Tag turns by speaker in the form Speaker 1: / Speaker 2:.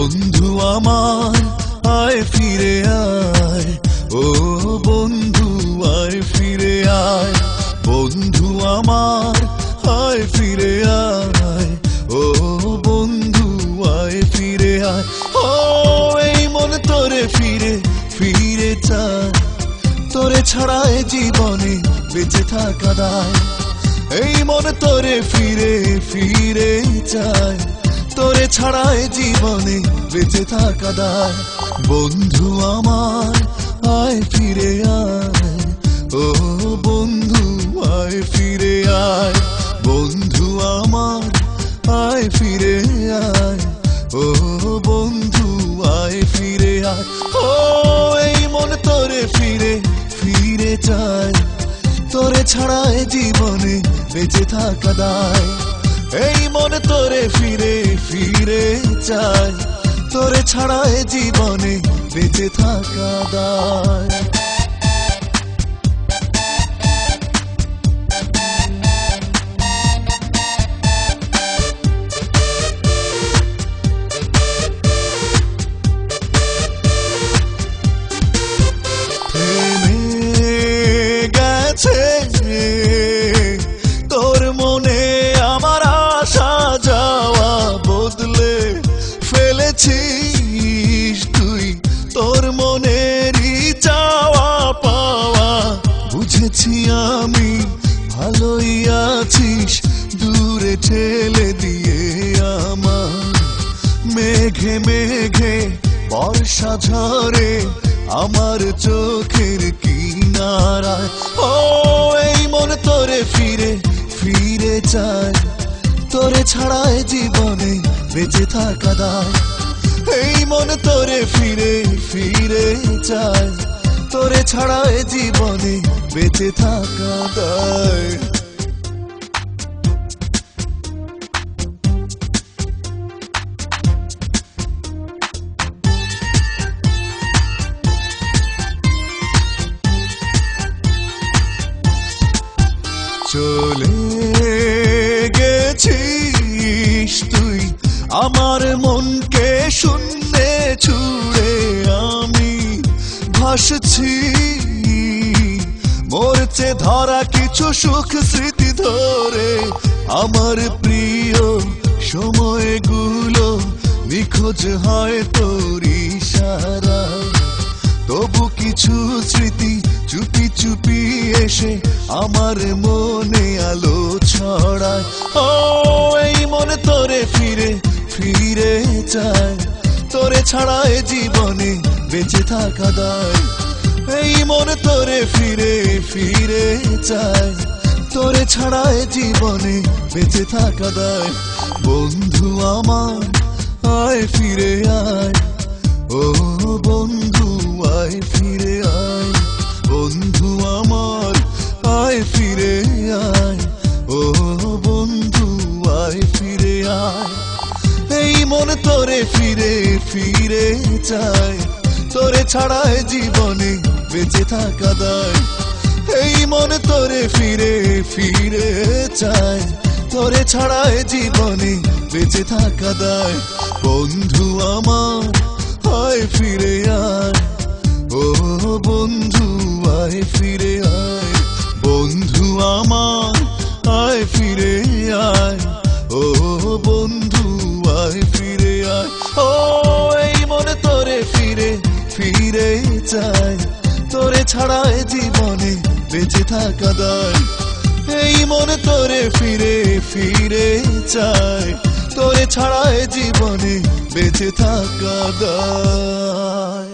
Speaker 1: বন্ধু আমার আয় ফিরে আয়, ও বন্ধু আয় ফিরে আয়, বন্ধু আমার আয় ফিরে আয়, ও বন্ধু আয় ফিরে আয়। ও এই মন তোরে ফিরে ফিরে চায়, তোরে ছাড়া এ জীবনে বেঁচে থাকা দায়। এই মন তোরে ফিরে ফিরে চায়, তোরে ছাড়া এ জীবনে বেঁচে থাকা দায়। বন্ধু আমার আয় ফিরে আয়, ও বন্ধু আয় ফিরে আয়, বন্ধু আমার আয় ফিরে আয়, ও বন্ধু আয় ফিরে আয়। ও এই মন তোরে ফিরে ফিরে চায়, তোরে ছাড়া এ জীবনে বেঁচে থাকা দায়। এই মন তোরে ফিরে ফিরে চায়, তোরে ছাড়া এ জীবনে বেঁচে থাকা দায়। তোর মনে আমার আসা যাওয়া বদলে ফেলেছিস তুই, তোর মনেরই চাওয়া পাওয়া বুঝেছি আমি, ভালোই আছিস দূরে ঠেলে দিয়ে আমার। মেঘে মেঘে বর্ষা ঝরে আমার চোখের কিনারায়। ও এই মন তোরে ফিরে ফিরে চায়, তোরে ছাড়া এ জীবনে বেঁচে থাকা দায়। এই মন তোরে ফিরে ফিরে চায়, তোরে ছাড়া এ জীবনে বেঁচে থাকা দায়। চলে গেছিস তুই আমার মনকে শূন্যে ছুড়ে, আমি ভাসছি মরছে ধরা কিছু সুখ স্মৃতি ধরে। আমার প্রিয় সময়গুলো নিখোঁজ হয় তোর ইশারা, তবু কিছু স্মৃতি চুপি চুপি এসে আমার মনে আলো ছড়ায়। ও এই মন তোরে ফিরে ফিরে চায়, তোরে ছাড়া এ জীবনে বেঁচে থাকা দায়। এই মন তোরে ফিরে ফিরে চায়, তোরে ছাড়া এ জীবনে বেঁচে থাকা দায়। বন্ধু আমার আয় ফিরে আয়, ও বন্ধু আয় ফিরে আয়, বন্ধু আমার আয় ফিরে আয়, ও বন্ধু আয় ফিরে আয়। এই মন তোরে ফিরে ফিরে চায়, তোরে ছাড়া এ জীবনে বেঁচে থাকা দায়। এই মন তোরে ফিরে ফিরে চায়, তোরে ছাড়া এ জীবনে বেঁচে থাকা দায়। বন্ধু আমার আয় ফিরে আয়, ও বন্ধু আয় ফিরে আয়, বন্ধু আমার আয় ফিরে আয়, ও বন্ধু আয় ফিরে আয়। ও এই মনে তোরে ফিরে ফিরে চায়, তোরে ছাড়া এ জীবনে বেঁচে থাকা দায়। এই মনে তোরে ফিরে ফিরে চায়, তোরে ছাড়া এ জীবনে বেঁচে থাকা দায়।